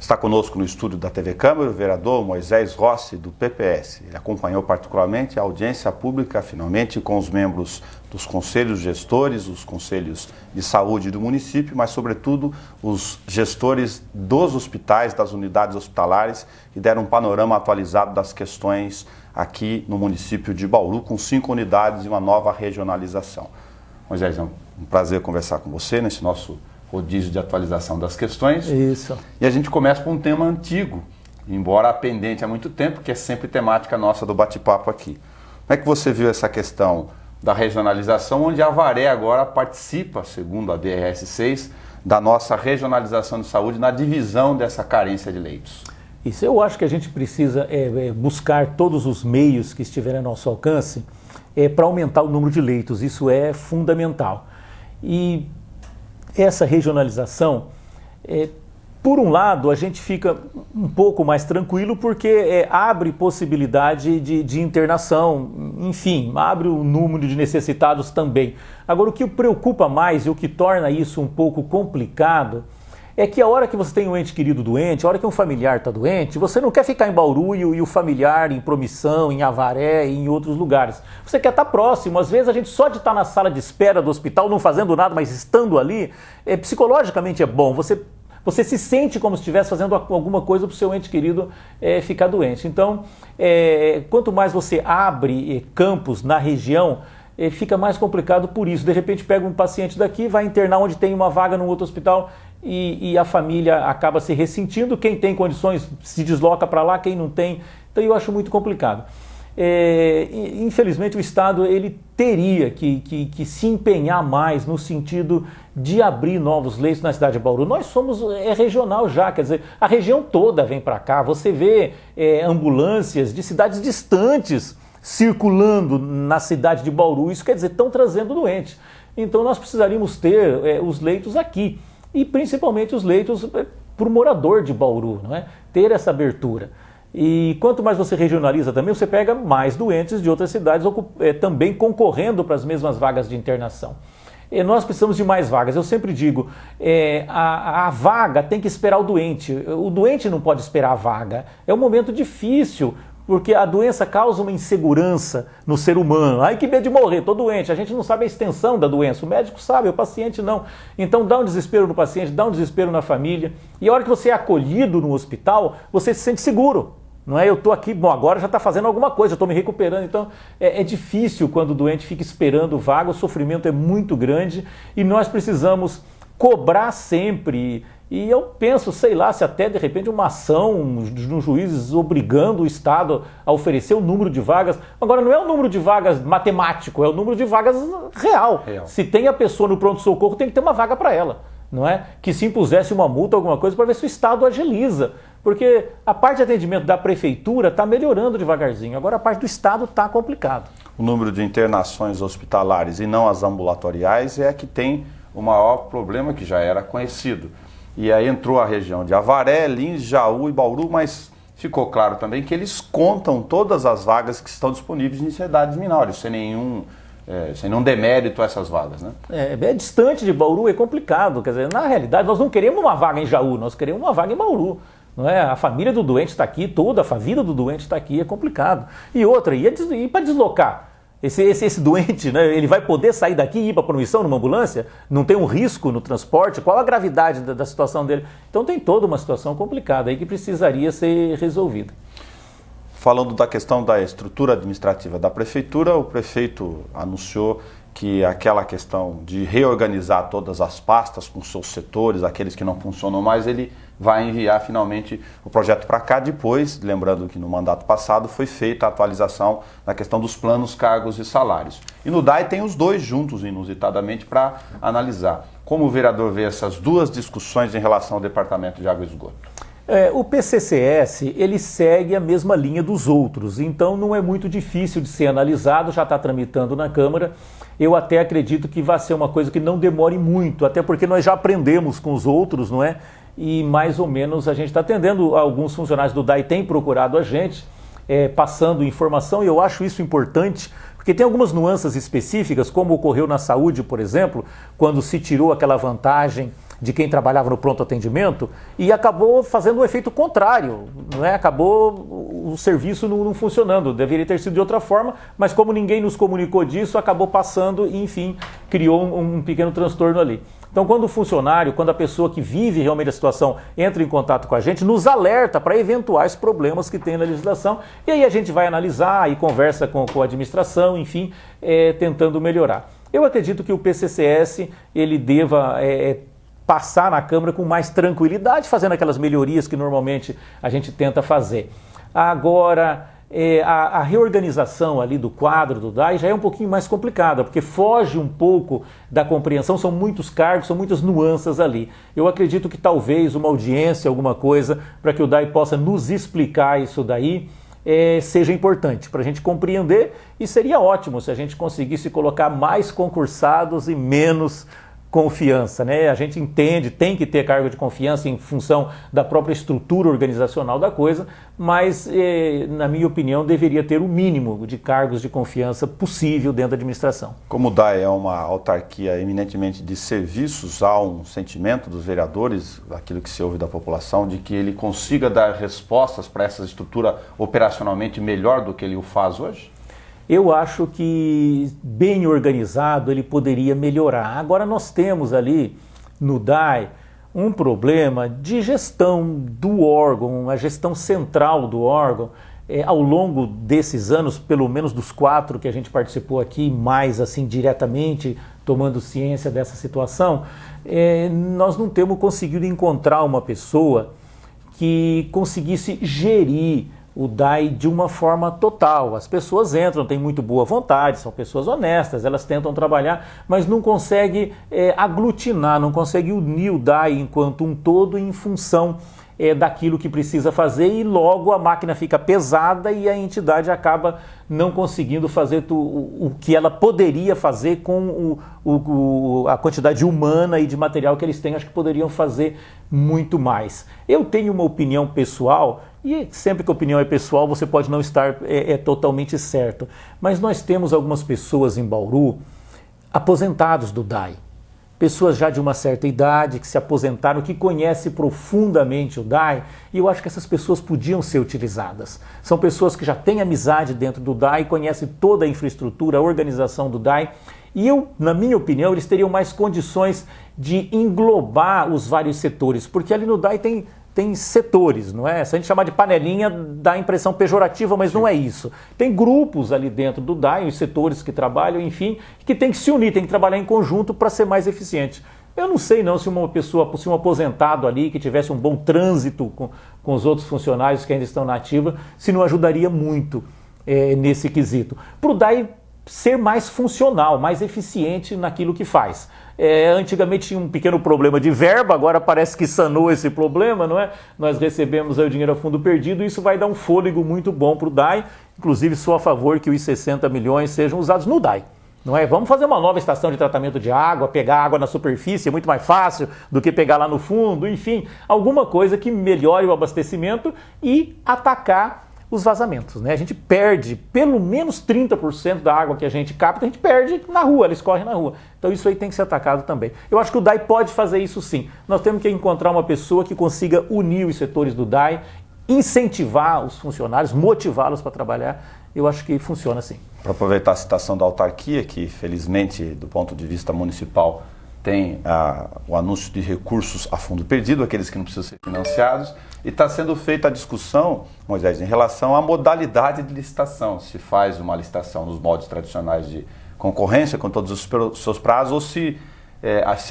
Está conosco no estúdio da TV Câmara o vereador Moisés Rossi, do PPS. Ele acompanhou particularmente a audiência pública, finalmente, com os membros dos conselhos gestores, os conselhos de saúde do município, mas, sobretudo, os gestores dos hospitais, das unidades hospitalares, que deram um panorama atualizado das questões aqui no município de Bauru, com 5 unidades e uma nova regionalização. Moisés, é um prazer conversar com você nesse nosso rodízio de atualização das questões. Isso. E a gente começa com um tema antigo, embora pendente há muito tempo, que é sempre temática nossa do bate-papo aqui. Como é que você viu essa questão da regionalização, onde a Avaré agora participa, segundo a DRS6, da nossa regionalização de saúde na divisão dessa carência de leitos? Isso, eu acho que a gente precisa buscar todos os meios que estiverem ao nosso alcance para aumentar o número de leitos. Isso é fundamental. E essa regionalização, por um lado, a gente fica um pouco mais tranquilo porque abre possibilidade de internação, enfim, abre o número de necessitados também. Agora, o que preocupa mais e o que torna isso um pouco complicado é que a hora que você tem um ente querido doente, a hora que um familiar está doente, você não quer ficar em Bauru e o familiar em Promissão, em Avaré e em outros lugares. Você quer estar próximo. Às vezes a gente só de estar na sala de espera do hospital, não fazendo nada, mas estando ali, psicologicamente é bom. Você se sente como se estivesse fazendo alguma coisa para o seu ente querido ficar doente. Então, quanto mais você abre campos na região, fica mais complicado por isso. De repente pega um paciente daqui, vai internar onde tem uma vaga no outro hospital e a família acaba se ressentindo. Quem tem condições se desloca para lá, quem não tem. Então eu acho muito complicado. Infelizmente o Estado ele teria que se empenhar mais no sentido de abrir novos leitos na cidade de Bauru. Nós somos regional já, quer dizer, a região toda vem para cá. Você vê ambulâncias de cidades distantes circulando na cidade de Bauru. Isso quer dizer, estão trazendo doentes. Então nós precisaríamos ter os leitos aqui e principalmente os leitos para o morador de Bauru, não é? Ter essa abertura. E quanto mais você regionaliza também, você pega mais doentes de outras cidades também concorrendo para as mesmas vagas de internação. Nós precisamos de mais vagas. Eu sempre digo, a vaga tem que esperar o doente não pode esperar a vaga. É um momento difícil, porque a doença causa uma insegurança no ser humano. Ai, que medo de morrer, estou doente. A gente não sabe a extensão da doença, o médico sabe, o paciente não. Então dá um desespero no paciente, dá um desespero na família. E a hora que você é acolhido no hospital, você se sente seguro. Não é? Eu estou aqui, bom, agora já está fazendo alguma coisa, eu estou me recuperando. Então é difícil quando o doente fica esperando vaga, o sofrimento é muito grande e nós precisamos cobrar sempre. E eu penso, sei lá, se até de repente uma ação nos juízes obrigando o Estado a oferecer o número de vagas. Agora não é o número de vagas matemático, é o número de vagas real. Se tem a pessoa no pronto-socorro, tem que ter uma vaga para ela. Não é? Que se impusesse uma multa, alguma coisa, para ver se o Estado agiliza. Porque a parte de atendimento da prefeitura está melhorando devagarzinho. Agora a parte do Estado está complicado. O número de internações hospitalares e não as ambulatoriais é a que tem o maior problema, que já era conhecido. E aí entrou a região de Avaré, Lins, Jaú e Bauru, mas ficou claro também que eles contam todas as vagas que estão disponíveis em cidades menores, sem nenhum demérito a essas vagas, né? É distante de Bauru, é complicado. Quer dizer, na realidade, nós não queremos uma vaga em Jaú, nós queremos uma vaga em Bauru. Não é? A família do doente está aqui, toda a vida do doente está aqui, é complicado. E outra, e para deslocar? Esse doente, né, ele vai poder sair daqui e ir para a Promissão numa ambulância? Não tem um risco no transporte? Qual a gravidade da situação dele? Então tem toda uma situação complicada aí que precisaria ser resolvida. Falando da questão da estrutura administrativa da prefeitura, o prefeito anunciou que aquela questão de reorganizar todas as pastas com seus setores, aqueles que não funcionam mais, ele vai enviar finalmente o projeto para cá. Depois, lembrando que no mandato passado foi feita a atualização na questão dos planos, cargos e salários. E no DAI tem os dois juntos, inusitadamente, para analisar. Como o vereador vê essas duas discussões em relação ao Departamento de Água e Esgoto? O PCCS, ele segue a mesma linha dos outros, então não é muito difícil de ser analisado, já está tramitando na Câmara. Eu até acredito que vai ser uma coisa que não demore muito, até porque nós já aprendemos com os outros, não é? E mais ou menos a gente está atendendo, alguns funcionários do DAI têm procurado a gente, passando informação, e eu acho isso importante, porque tem algumas nuances específicas, como ocorreu na saúde, por exemplo, quando se tirou aquela vantagem de quem trabalhava no pronto atendimento e acabou fazendo um efeito contrário, não é? Acabou o serviço não funcionando, deveria ter sido de outra forma, mas como ninguém nos comunicou disso, acabou passando e, enfim, criou um pequeno transtorno ali. Então, quando o funcionário, quando a pessoa que vive realmente a situação entra em contato com a gente, nos alerta para eventuais problemas que tem na legislação, e aí a gente vai analisar e conversa com a administração, enfim, tentando melhorar. Eu acredito que o PCCS ele deva passar na Câmara com mais tranquilidade, fazendo aquelas melhorias que normalmente a gente tenta fazer. Agora, a reorganização ali do quadro do DAI já é um pouquinho mais complicada, porque foge um pouco da compreensão, são muitos cargos, são muitas nuances ali. Eu acredito que talvez uma audiência, alguma coisa, para que o DAI possa nos explicar isso daí, seja importante para a gente compreender, e seria ótimo se a gente conseguisse colocar mais concursados e menos confiança, né? A gente entende, tem que ter cargo de confiança em função da própria estrutura organizacional da coisa, mas, na minha opinião, deveria ter o mínimo de cargos de confiança possível dentro da administração. Como o DAI é uma autarquia eminentemente de serviços, há um sentimento dos vereadores, aquilo que se ouve da população, de que ele consiga dar respostas para essa estrutura operacionalmente melhor do que ele o faz hoje? Eu acho que bem organizado ele poderia melhorar. Agora nós temos ali no DAI um problema de gestão do órgão, a gestão central do órgão. Ao longo desses anos, pelo menos dos 4 que a gente participou aqui, mais assim diretamente tomando ciência dessa situação, nós não temos conseguido encontrar uma pessoa que conseguisse gerir o DAI de uma forma total. As pessoas entram, têm muito boa vontade, são pessoas honestas, elas tentam trabalhar, mas não conseguem aglutinar, não conseguem unir o DAI enquanto um todo em função daquilo que precisa fazer, e logo a máquina fica pesada e a entidade acaba não conseguindo fazer o que ela poderia fazer com a quantidade humana e de material que eles têm. Acho que poderiam fazer muito mais. Eu tenho uma opinião pessoal, e sempre que a opinião é pessoal você pode não estar totalmente certo, mas nós temos algumas pessoas em Bauru aposentados do DAI. Pessoas já de uma certa idade, que se aposentaram, que conhecem profundamente o DAI, e eu acho que essas pessoas podiam ser utilizadas. São pessoas que já têm amizade dentro do DAI, conhecem toda a infraestrutura, a organização do DAI, e na minha opinião, eles teriam mais condições de englobar os vários setores, porque ali no DAI tem setores, não é? Se a gente chamar de panelinha, dá a impressão pejorativa, mas não é isso. Tem grupos ali dentro do DAI, os setores que trabalham, enfim, que tem que se unir, tem que trabalhar em conjunto para ser mais eficiente. Eu não sei não se uma pessoa, se um aposentado ali, que tivesse um bom trânsito com os outros funcionários que ainda estão na ativa, se não ajudaria muito nesse quesito. Para o DAI ser mais funcional, mais eficiente naquilo que faz. Antigamente tinha um pequeno problema de verba, agora parece que sanou esse problema, não é? Nós recebemos aí o dinheiro a fundo perdido, e isso vai dar um fôlego muito bom para o DAI. Inclusive, sou a favor que os 60 milhões sejam usados no DAI. Não é? Vamos fazer uma nova estação de tratamento de água, pegar água na superfície, é muito mais fácil do que pegar lá no fundo, enfim, alguma coisa que melhore o abastecimento e atacar os vazamentos, né? A gente perde pelo menos 30% da água que a gente capta, a gente perde na rua, ela escorre na rua. Então isso aí tem que ser atacado também. Eu acho que o DAI pode fazer isso sim. Nós temos que encontrar uma pessoa que consiga unir os setores do DAI, incentivar os funcionários, motivá-los para trabalhar. Eu acho que funciona assim. Para aproveitar a citação da autarquia, que felizmente, do ponto de vista municipal, tem o anúncio de recursos a fundo perdido, aqueles que não precisam ser financiados, e está sendo feita a discussão, Moisés, em relação à modalidade de licitação. Se faz uma licitação nos moldes tradicionais de concorrência, com todos os seus prazos, ou se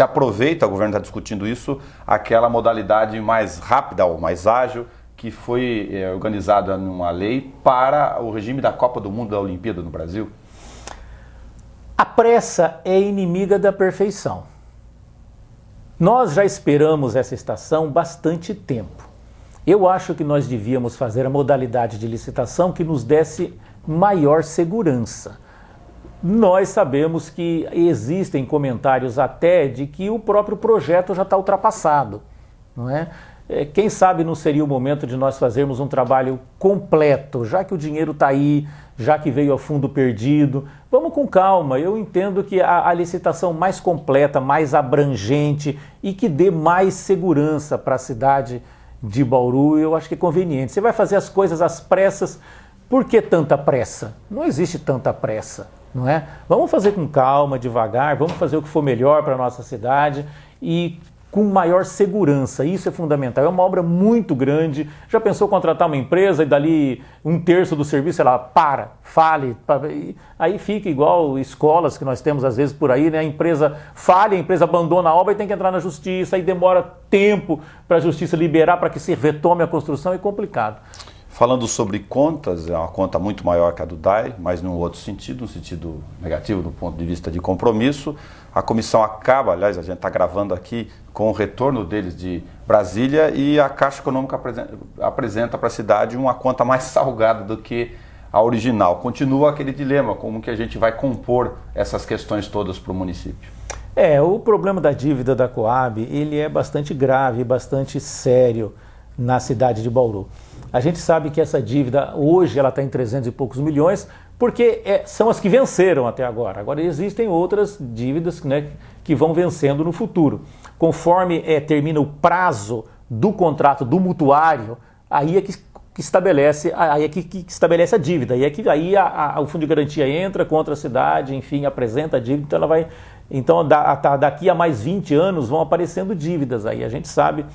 aproveita, o governo está discutindo isso, aquela modalidade mais rápida ou mais ágil, que foi organizada numa lei para o regime da Copa do Mundo, da Olimpíada no Brasil? A pressa é inimiga da perfeição. Nós já esperamos essa estação bastante tempo. Eu acho que nós devíamos fazer a modalidade de licitação que nos desse maior segurança. Nós sabemos que existem comentários até de que o próprio projeto já está ultrapassado, não é? quem sabe não seria o momento de nós fazermos um trabalho completo, já que o dinheiro está aí, já que veio a fundo perdido. Vamos com calma, eu entendo que a licitação mais completa, mais abrangente e que dê mais segurança para a cidade de Bauru, eu acho que é conveniente. Você vai fazer as coisas às pressas, por que tanta pressa? Não existe tanta pressa, não é? Vamos fazer com calma, devagar, vamos fazer o que for melhor para a nossa cidade e com maior segurança, isso é fundamental. É uma obra muito grande. Já pensou contratar uma empresa e dali 1/3 do serviço ela fale, aí fica igual escolas que nós temos às vezes por aí, né? A empresa falha, a empresa abandona a obra e tem que entrar na justiça, aí demora tempo para a justiça liberar para que se retome a construção, é complicado. Falando sobre contas, é uma conta muito maior que a do DAI, mas num outro sentido, um sentido negativo do ponto de vista de compromisso. A comissão acaba, aliás, a gente está gravando aqui com o retorno deles de Brasília e a Caixa Econômica apresenta para a cidade uma conta mais salgada do que a original. Continua aquele dilema, como que a gente vai compor essas questões todas para o município? O problema da dívida da Coab, ele é bastante grave, bastante sério na cidade de Bauru. A gente sabe que essa dívida, hoje, ela está em 300 e poucos milhões, porque são as que venceram até agora. Agora existem outras dívidas, né, que vão vencendo no futuro. Conforme termina o prazo do contrato do mutuário, aí é que estabelece a dívida. Aí o Fundo de Garantia entra contra a cidade, enfim, apresenta a dívida, então ela vai. Então daqui a mais 20 anos vão aparecendo dívidas aí. A gente sabe,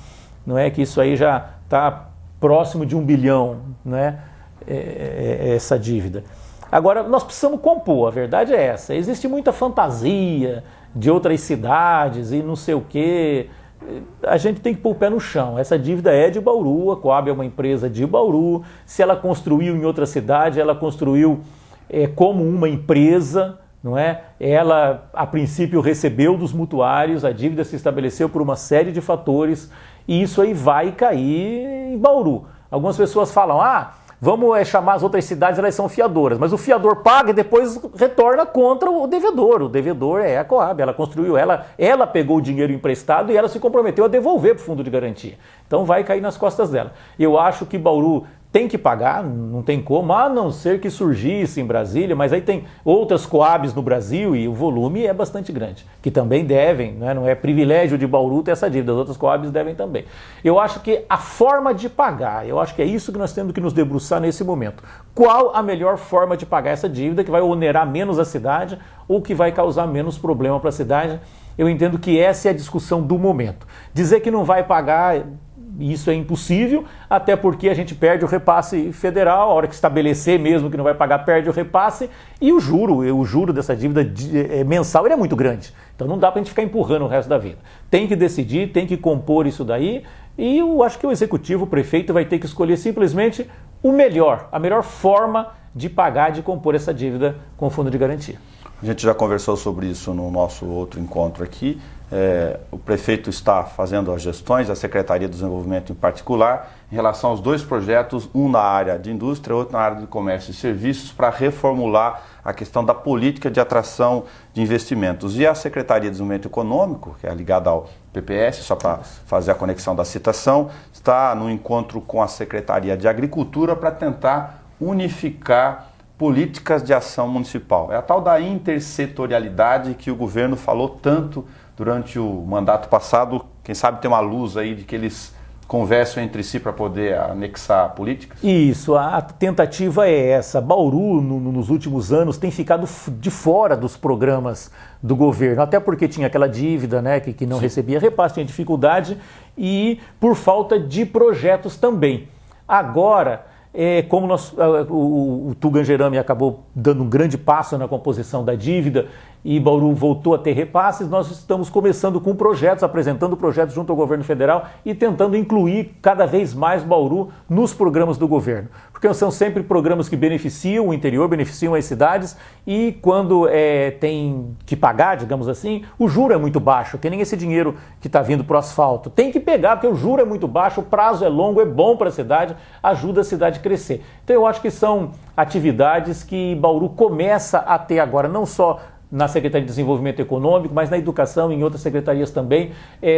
não é, que isso aí já está próximo de 1 bilhão, né, essa dívida. Agora, nós precisamos compor, a verdade é essa. Existe muita fantasia de outras cidades e não sei o quê. A gente tem que pôr o pé no chão. Essa dívida é de Bauru, a Coab é uma empresa de Bauru. Se ela construiu em outra cidade, ela construiu como uma empresa, não é? Ela, a princípio, recebeu dos mutuários, a dívida se estabeleceu por uma série de fatores e isso aí vai cair em Bauru. Algumas pessoas falam, vamos chamar as outras cidades, elas são fiadoras, mas o fiador paga e depois retorna contra o devedor. O devedor é a Coab, ela construiu, ela pegou o dinheiro emprestado e ela se comprometeu a devolver para o fundo de garantia. Então vai cair nas costas dela. Eu acho que Bauru tem que pagar, não tem como, a não ser que surgisse em Brasília, mas aí tem outras Coabs no Brasil e o volume é bastante grande, que também devem, não é privilégio de Bauru ter essa dívida, as outras Coabs devem também. Eu acho que a forma de pagar, eu acho que é isso que nós temos que nos debruçar nesse momento. Qual a melhor forma de pagar essa dívida que vai onerar menos a cidade ou que vai causar menos problema para a cidade? Eu entendo que essa é a discussão do momento. Dizer que não vai pagar, isso é impossível, até porque a gente perde o repasse federal, a hora que estabelecer mesmo que não vai pagar, perde o repasse, e o juro dessa dívida mensal ele é muito grande. Então não dá para a gente ficar empurrando o resto da vida. Tem que decidir, tem que compor isso daí, e eu acho que o executivo, o prefeito, vai ter que escolher simplesmente o melhor, a melhor forma de pagar, de compor essa dívida com o fundo de garantia. A gente já conversou sobre isso no nosso outro encontro aqui. O prefeito está fazendo as gestões, a Secretaria de Desenvolvimento em particular, em relação aos dois projetos, um na área de indústria, outro na área de comércio e serviços, para reformular a questão da política de atração de investimentos. E a Secretaria de Desenvolvimento Econômico, que é ligada ao PPS, só para fazer a conexão da citação, está no encontro com a Secretaria de Agricultura para tentar unificar políticas de ação municipal. É a tal da intersetorialidade que o governo falou tanto durante o mandato passado. Quem sabe tem uma luz aí de que eles conversam entre si para poder anexar políticas? Isso, a tentativa é essa. Bauru, nos últimos anos, tem ficado de fora dos programas do governo, até porque tinha aquela dívida, né, que não recebia repasse, tinha dificuldade, e por falta de projetos também. Agora, como o Tugan Jerami acabou dando um grande passo na composição da dívida e Bauru voltou a ter repasses, nós estamos começando com projetos, apresentando projetos junto ao governo federal e tentando incluir cada vez mais Bauru nos programas do governo. Porque são sempre programas que beneficiam o interior, beneficiam as cidades e quando tem que pagar, digamos assim, o juro é muito baixo, que nem esse dinheiro que está vindo para o asfalto. Tem que pegar, porque o juro é muito baixo, o prazo é longo, é bom para a cidade, ajuda a cidade a crescer. Então eu acho que são atividades que Bauru começa a ter agora, não só na Secretaria de Desenvolvimento Econômico, mas na educação e em outras secretarias também,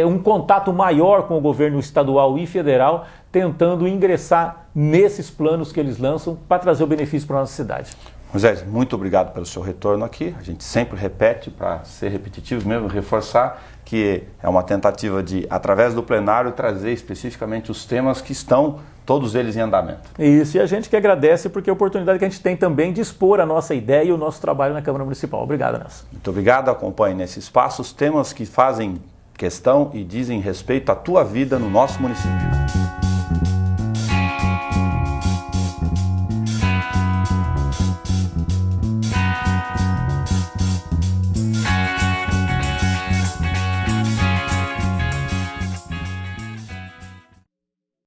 um contato maior com o governo estadual e federal, tentando ingressar nesses planos que eles lançam para trazer o benefício para a nossa cidade. Moisés, muito obrigado pelo seu retorno aqui. A gente sempre repete, para ser repetitivo mesmo, reforçar que é uma tentativa de, através do plenário, trazer especificamente os temas que estão, todos eles em andamento. Isso, e a gente que agradece porque é a oportunidade que a gente tem também de expor a nossa ideia e o nosso trabalho na Câmara Municipal. Obrigado, Nelson. Muito obrigado. Acompanhe nesse espaço os temas que fazem questão e dizem respeito à tua vida no nosso município.